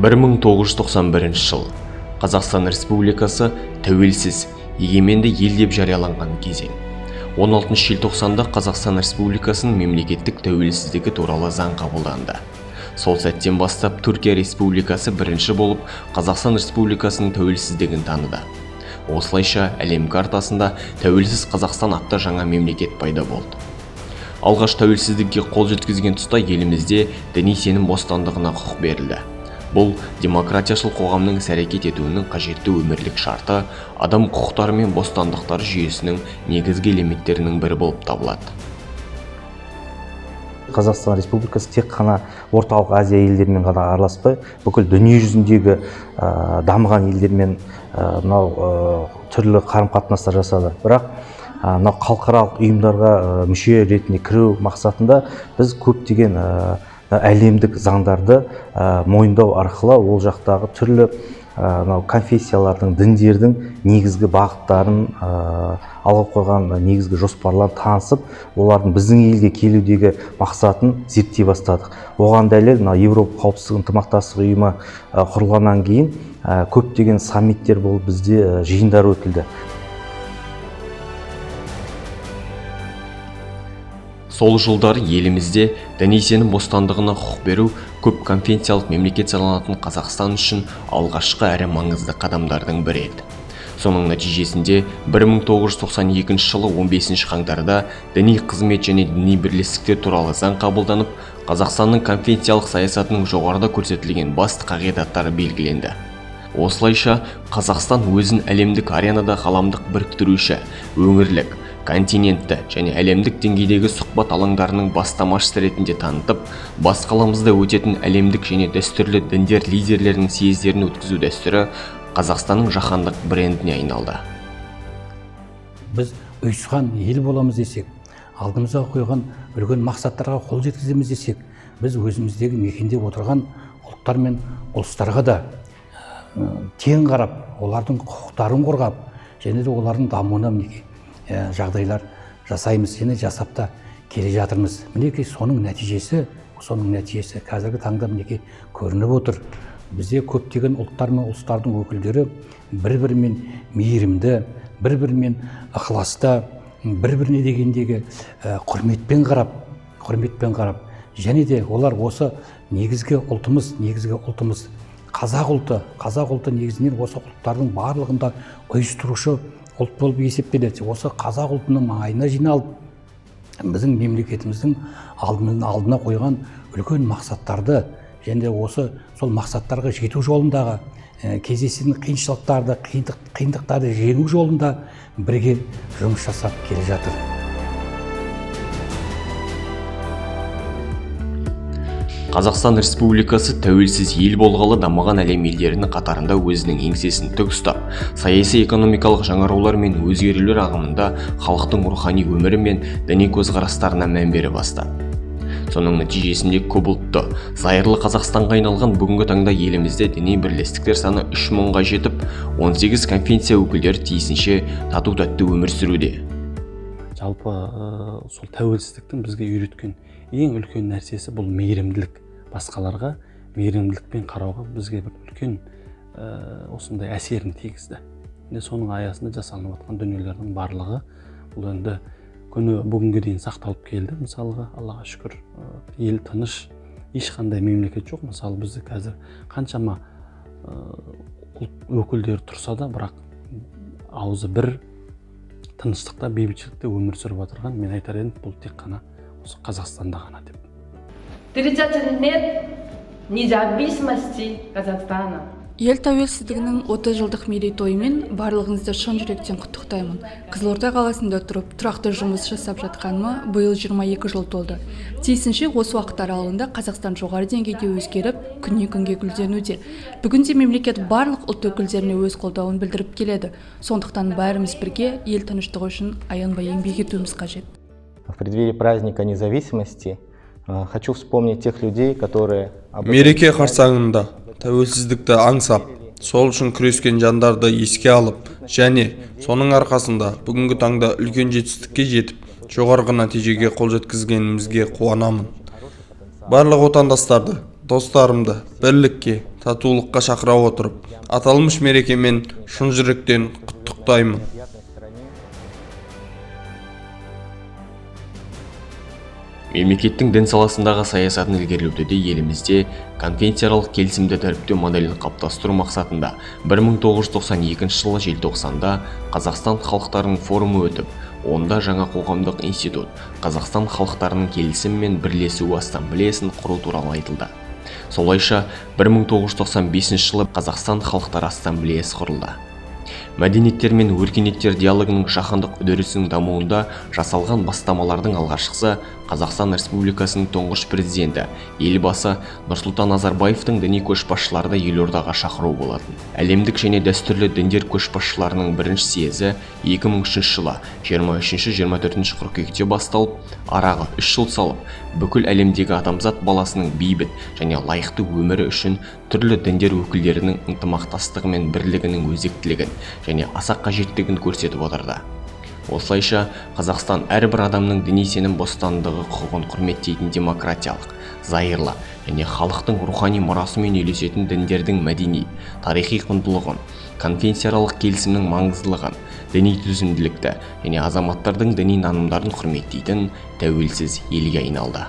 1991 жыл Қазақстан Республикасы тәуелсіз, егеменді ел деп жарияланған кезең. 16 желтоқсанда Қазақстан Республикасының мемлекеттік тәуелсіздігі туралы заң қабылданды. Сол сәттен бастап Түркия Республикасы бірінші болып Қазақстан Республикасының тәуелсіздігін таныды. Осылайша әлем картасында тәуелсіз Қазақстан атты жаңа мемлекет пайда болды. Алғаш тәуелсіздікке қол жеткізген тұста елімізде діни сенім бостандығына құқық берілді. Бұл демократияшыл қоғамның іс-әрекет етуінің қажетті өмірлік шарты, адам құқықтары мен бостандықтар жүйесінің негізгі элементтерінің бірі болып табылады. Қазақстан Республикасы тек қана орталық Азия елдерімен ғана араласпай, бүкіл дүние жүзіндегі дамыған елдермен түрлі қарым-қатынастар жасады. Бірақ халықаралық ұйымдарға мүше ретінде кіру мақсатында біз көптеген әлемдік заңдарды мойындау арқылы ол жақтағы түрлі конфессиялардың, діндердің негізгі бағыттарын, алға қойған негізгі жоспарларын танысып, олардың біздің елге келудегі мақсатын зерттей бастадық. Оған дәлел Еуропа қауіпсіздік ынтымақтастық ұйымы құрылғаннан кейін көптеген саммиттер болып бізде жиындар өтілді. Сол жылдары елімізде діни сенім бостандығына құқық беру көп конфессиялық мемлекет саналатын Қазақстан үшін алғашқы әрі маңызды қадамдардың бірі еді. Соның нәтижесінде 1992 жылы 15 қаңтарда діни қызмет және діни бірлестіктер туралы заң қабылданып, Қазақстанның конфессиялық саясатының жоғарыда көрсетілген басты қағидаттары белгіленді. Осылайша Қазақстан өзін әлемдік аренада ғаламдық біріктіруші, өңірлік, континентті және әлемдік деңгейдегі сұхбат алаңдарының бастамашысы ретінде танытып, бас қаламызда өтетін әлемдік және дәстүрлі діндер лидерлерінің съездерін өткізу дәстүрі Қазақстанның жаһандық брендіне айналды. Біз ұйысқан ел боламыз десек, алдымызға қойған үлкен мақсаттарға қол жеткіземіз десек, біз өзіміздегі мекендеп отырған ұлттар мен ұлыстарға да тең қарап, олардың құқықтарын қорғап, және де олардың дамуына жағдайлар жасаймыз, және жасап та келе жатырмыз. Мінекей соның нәтижесі қазіргі таңда мінекей көрініп отыр. Бізде көптеген ұлттар мен ұлыстардың өкілдері бір-бірімен мейірімді, бір-бірімен ықыласта, бір-біріне дегендегі құрметпен қарап, және де олар осы негізгі ұлтымыз қазақ ұлты негізінен осы ұлттардың барлығында ұйыстырушы ұлт болып есептеледі. Осы қазақ ұлтының маңайына жиналып, біздің мемлекетіміздің алдына қойған үлкен мақсаттарды, және сол мақсаттарға жету жолындағы кездесетін қиындықтарды жеңу жолында бірге жұмыс жасап келе жатыр. Қазақстан Республикасы тәуелсіз ел болғалы дамыған әлем елдерінің қатарында өзінің еңсесін тік ұстап, саяси экономикалық жаңарулар мен өзгерулер ағымында халықтың рухани өмірі мен діни көзқарастарына мән бере бастады. Соның нәтижесінде көпұлтты, зайырлы Қазақстанға айналған бүгінгі таңда елімізде діни бірлестіктер саны 3000-ға жетіп, 18 конфессия өкілдері тиісінше тату-тәтті өмір сүруде. Жалпы сол тәуелсіздіктің бізге үйреткен ең үлкен нәрсесі бұл мейірімділік. Басқаларға мейірімділікпен қарауға бізге бір үлкен осындай әсерін тигізді. Соның аясында жасалынып жатқан дүниелердің барлығы бұл енді күні бүгінге дейін сақталып келді. Мысалға, Аллаға шүкір, ел тыныш, ешқандай мемлекет жоқ. Мысалы, бізде қазір қаншама ұлт өкілдері тұрса да, бірақ аузы бір тыныштықта, бейбітшілікте өмір сүріп отырған, мен айтар едім, бұл тек қана осы Қазақстанда ғана деп. 30 лет независимости Казахстана. Ел тәуелсіздігінің 30 жылдық мерейтойымен барлығыңызды шын жүректен құттықтаймын. Қызылорда қаласында тұрып, тұрақты жұмыс жасап жатқаныма биыл 22 жыл толды. Тиісінше осы уақыт аралығында Қазақстан жоғары деңгейде өзгеріп, күннен-күнге гүлденуде. Бүгінде мемлекет барлық ұлт өкілдеріне өз қолдауын білдіріп келеді. Сондықтан бәріміз бірге ел тыныштығы үшін аянбай еңбек етуіміз қажет. В преддверии праздника независимости хочу вспомнить тех людей, которые... Мереке қарсаңында тәуелсіздікті аңсап, сол үшін күрескен жандарды еске алып, және соның арқасында бүгінгі таңда үлкен жетістікке жетіп, жоғарғы нәтижеге қол жеткізгенімізге қуанамын. Барлық отандастарды, достарымды бірлікке, татулыққа шақыра отырып, аталмыш мерекемен шын жүректен құттықтаймын. Мемлекеттің дін саласындағы саясатын ілгерілетуде елімізде конфессияаралық келісімді дәріптеу моделін қалыптастыру мақсатында 1992 жылы желтоқсанда Қазақстан халықтарының форумы өтіп, онда жаңа қоғамдық институт Қазақстан халықтарының келісім мен бірлесуі ассамблеясын құру туралы айтылды. Солайша 1995 жылы Қазақстан халықтары ассамблеясы құрылды. Мәдениеттер мен өркениеттер диалогының жаһандық үдерісінің дамуында жасалған бастамалардың алғашқысы Қазақстан Республикасының тұңғыш президенті елбасы Нұрсұлтан Назарбаевтың діни көшбасшыларды елордаға шақыру болатын. Әлемдік және дәстүрлі діндер көшбасшыларының бірінші съезі 2003 жылы 23-24 қыркүйекте басталып, араға 3 жыл салып, бүкіл әлемдегі адамзат баласының бейбіт және лайықты өмірі үшін түрлі діндер өкілдерінің ынтымақтастығы мен бірлігінің өзектілігін және аса қажеттігін көрсетіп отырды. Осылайша Қазақстан әрбір адамның діни сенім бостандығы құқығын құрметтейтін демократиялық, зайырлы және халықтың рухани мұрасымен үйлесетін діндердің мәдени, тарихи құндылығын, конфессияаралық келісімнің маңыздылығын, діни төзімділікті және азаматтардың діни нанымдарын құрметтейтін тәуелсіз елге айналды.